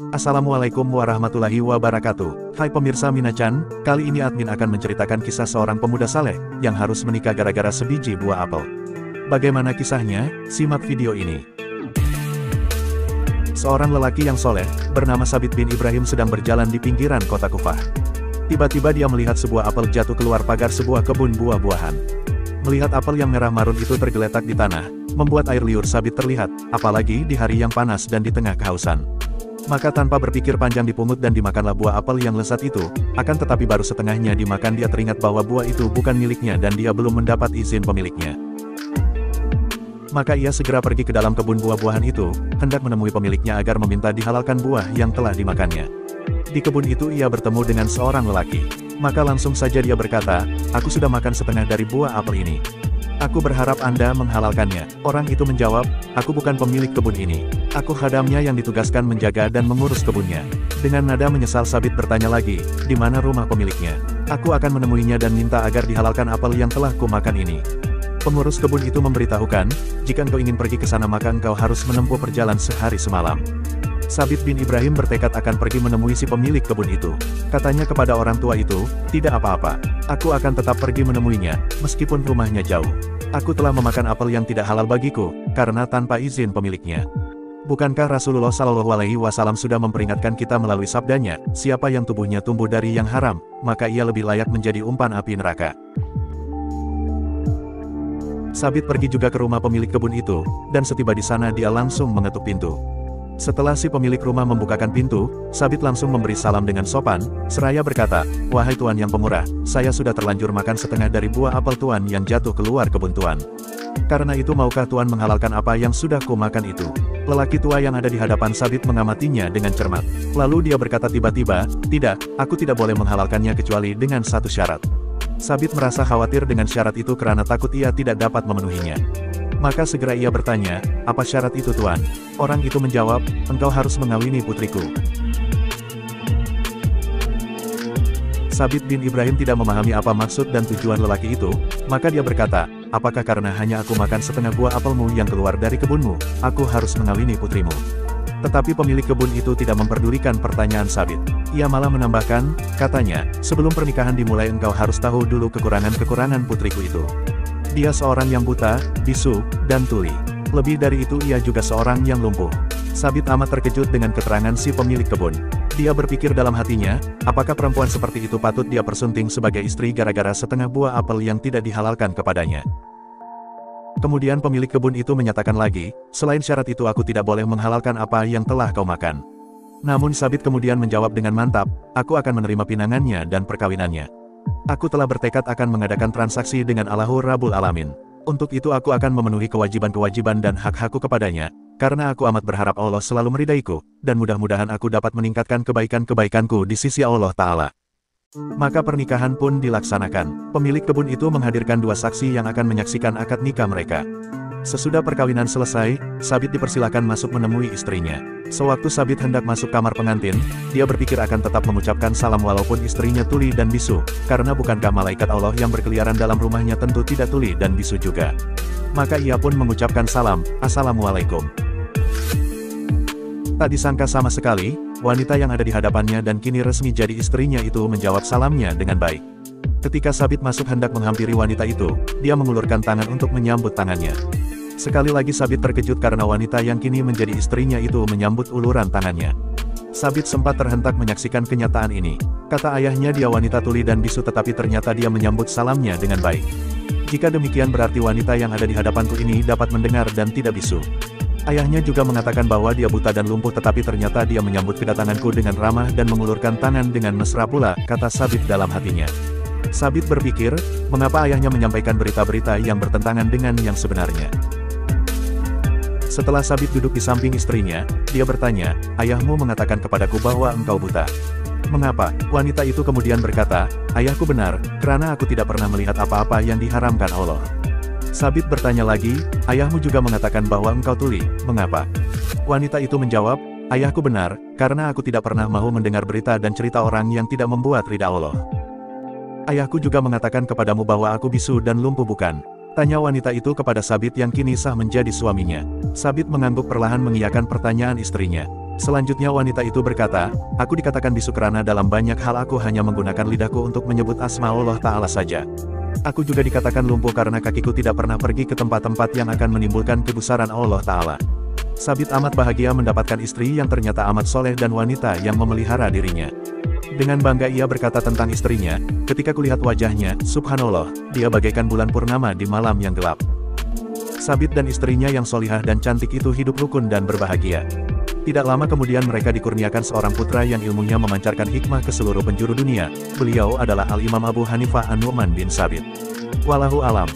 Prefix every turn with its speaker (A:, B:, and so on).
A: Assalamualaikum warahmatullahi wabarakatuh. Hai pemirsa Mina-chan, kali ini admin akan menceritakan kisah seorang pemuda saleh yang harus menikah gara-gara sebiji buah apel. Bagaimana kisahnya? Simak video ini. Seorang lelaki yang soleh, bernama Sabit bin Ibrahim sedang berjalan di pinggiran kota Kufah. Tiba-tiba dia melihat sebuah apel jatuh keluar pagar sebuah kebun buah-buahan. Melihat apel yang merah marun itu tergeletak di tanah, membuat air liur Sabit terlihat, apalagi di hari yang panas dan di tengah kehausan. Maka tanpa berpikir panjang dipungut dan dimakanlah buah apel yang lezat itu, akan tetapi baru setengahnya dimakan dia teringat bahwa buah itu bukan miliknya dan dia belum mendapat izin pemiliknya. Maka ia segera pergi ke dalam kebun buah-buahan itu, hendak menemui pemiliknya agar meminta dihalalkan buah yang telah dimakannya. Di kebun itu ia bertemu dengan seorang lelaki. Maka langsung saja dia berkata, "Aku sudah makan setengah dari buah apel ini. Aku berharap Anda menghalalkannya." Orang itu menjawab, "Aku bukan pemilik kebun ini. Aku khadamnya yang ditugaskan menjaga dan mengurus kebunnya." Dengan nada menyesal Sabit bertanya lagi, "Di mana rumah pemiliknya? Aku akan menemuinya dan minta agar dihalalkan apel yang telah kumakan ini." Pengurus kebun itu memberitahukan, "Jika engkau ingin pergi ke sana maka engkau harus menempuh perjalanan sehari semalam." Sabit bin Ibrahim bertekad akan pergi menemui si pemilik kebun itu. Katanya kepada orang tua itu, "Tidak apa-apa. Aku akan tetap pergi menemuinya, meskipun rumahnya jauh. Aku telah memakan apel yang tidak halal bagiku, karena tanpa izin pemiliknya." Bukankah Rasulullah Shallallahu Alaihi Wasallam sudah memperingatkan kita melalui sabdanya, "Siapa yang tubuhnya tumbuh dari yang haram, maka ia lebih layak menjadi umpan api neraka." Sabit pergi juga ke rumah pemilik kebun itu, dan setiba di sana dia langsung mengetuk pintu. Setelah si pemilik rumah membukakan pintu, Sabit langsung memberi salam dengan sopan, seraya berkata, "Wahai Tuan yang pemurah, saya sudah terlanjur makan setengah dari buah apel Tuan yang jatuh keluar kebun Tuan. Karena itu maukah Tuan menghalalkan apa yang sudah kumakan itu?" Lelaki tua yang ada di hadapan Sabit mengamatinya dengan cermat. Lalu dia berkata tiba-tiba, "Tidak, aku tidak boleh menghalalkannya kecuali dengan satu syarat." Sabit merasa khawatir dengan syarat itu karena takut ia tidak dapat memenuhinya. Maka segera ia bertanya, "Apa syarat itu Tuan?" Orang itu menjawab, "Engkau harus mengawini putriku." Sabit bin Ibrahim tidak memahami apa maksud dan tujuan lelaki itu, maka dia berkata, "Apakah karena hanya aku makan setengah buah apelmu yang keluar dari kebunmu, aku harus mengawini putrimu?" Tetapi pemilik kebun itu tidak memperdulikan pertanyaan Sabit. Ia malah menambahkan, katanya, "Sebelum pernikahan dimulai engkau harus tahu dulu kekurangan-kekurangan putriku itu. Dia seorang yang buta, bisu, dan tuli. Lebih dari itu ia juga seorang yang lumpuh." Sabit amat terkejut dengan keterangan si pemilik kebun. Dia berpikir dalam hatinya, apakah perempuan seperti itu patut dia persunting sebagai istri gara-gara setengah buah apel yang tidak dihalalkan kepadanya. Kemudian pemilik kebun itu menyatakan lagi, "Selain syarat itu aku tidak boleh menghalalkan apa yang telah kau makan." Namun Sabit kemudian menjawab dengan mantap, "Aku akan menerima pinangannya dan perkawinannya. Aku telah bertekad akan mengadakan transaksi dengan Allahur Rabbul Alamin. Untuk itu aku akan memenuhi kewajiban-kewajiban dan hak-hakku kepadanya, karena aku amat berharap Allah selalu meridaiku, dan mudah-mudahan aku dapat meningkatkan kebaikan-kebaikanku di sisi Allah Ta'ala." Maka pernikahan pun dilaksanakan. Pemilik kebun itu menghadirkan dua saksi yang akan menyaksikan akad nikah mereka. Sesudah perkawinan selesai, Sabit dipersilakan masuk menemui istrinya. Sewaktu Sabit hendak masuk kamar pengantin, dia berpikir akan tetap mengucapkan salam walaupun istrinya tuli dan bisu, karena bukankah malaikat Allah yang berkeliaran dalam rumahnya tentu tidak tuli dan bisu juga. Maka ia pun mengucapkan salam, "Assalamualaikum." Tak disangka sama sekali, wanita yang ada di hadapannya dan kini resmi jadi istrinya itu menjawab salamnya dengan baik. Ketika Sabit masuk hendak menghampiri wanita itu, dia mengulurkan tangan untuk menyambut tangannya. Sekali lagi Sabit terkejut karena wanita yang kini menjadi istrinya itu menyambut uluran tangannya. Sabit sempat terhentak menyaksikan kenyataan ini. Kata ayahnya dia wanita tuli dan bisu tetapi ternyata dia menyambut salamnya dengan baik. Jika demikian berarti wanita yang ada di hadapanku ini dapat mendengar dan tidak bisu. Ayahnya juga mengatakan bahwa dia buta dan lumpuh tetapi ternyata dia menyambut kedatanganku dengan ramah dan mengulurkan tangan dengan mesra pula, kata Sabit dalam hatinya. Sabit berpikir, mengapa ayahnya menyampaikan berita-berita yang bertentangan dengan yang sebenarnya. Setelah Sabit duduk di samping istrinya, dia bertanya, "Ayahmu mengatakan kepadaku bahwa engkau buta. Mengapa?" Wanita itu kemudian berkata, "Ayahku benar, karena aku tidak pernah melihat apa-apa yang diharamkan Allah." Sabit bertanya lagi, "Ayahmu juga mengatakan bahwa engkau tuli, mengapa?" Wanita itu menjawab, "Ayahku benar, karena aku tidak pernah mau mendengar berita dan cerita orang yang tidak membuat ridha Allah. Ayahku juga mengatakan kepadamu bahwa aku bisu dan lumpuh bukan. Tanya wanita itu kepada Sabit yang kini sah menjadi suaminya. Sabit mengangguk perlahan mengiyakan pertanyaan istrinya. Selanjutnya wanita itu berkata, aku dikatakan bisukrana dalam banyak hal, aku hanya menggunakan lidahku untuk menyebut asma Allah Ta'ala saja. Aku juga dikatakan lumpuh karena kakiku tidak pernah pergi ke tempat-tempat yang akan menimbulkan kebesaran Allah Ta'ala. Sabit amat bahagia mendapatkan istri yang ternyata amat soleh dan wanita yang memelihara dirinya. Dengan bangga ia berkata tentang istrinya, ketika kulihat wajahnya, subhanallah, dia bagaikan bulan purnama di malam yang gelap. Sabit dan istrinya yang solihah dan cantik itu hidup rukun dan berbahagia. Tidak lama kemudian mereka dikurniakan seorang putra yang ilmunya memancarkan hikmah ke seluruh penjuru dunia. Beliau adalah Al-Imam Abu Hanifah An-Nu'man bin Sabit. Wallahu alam.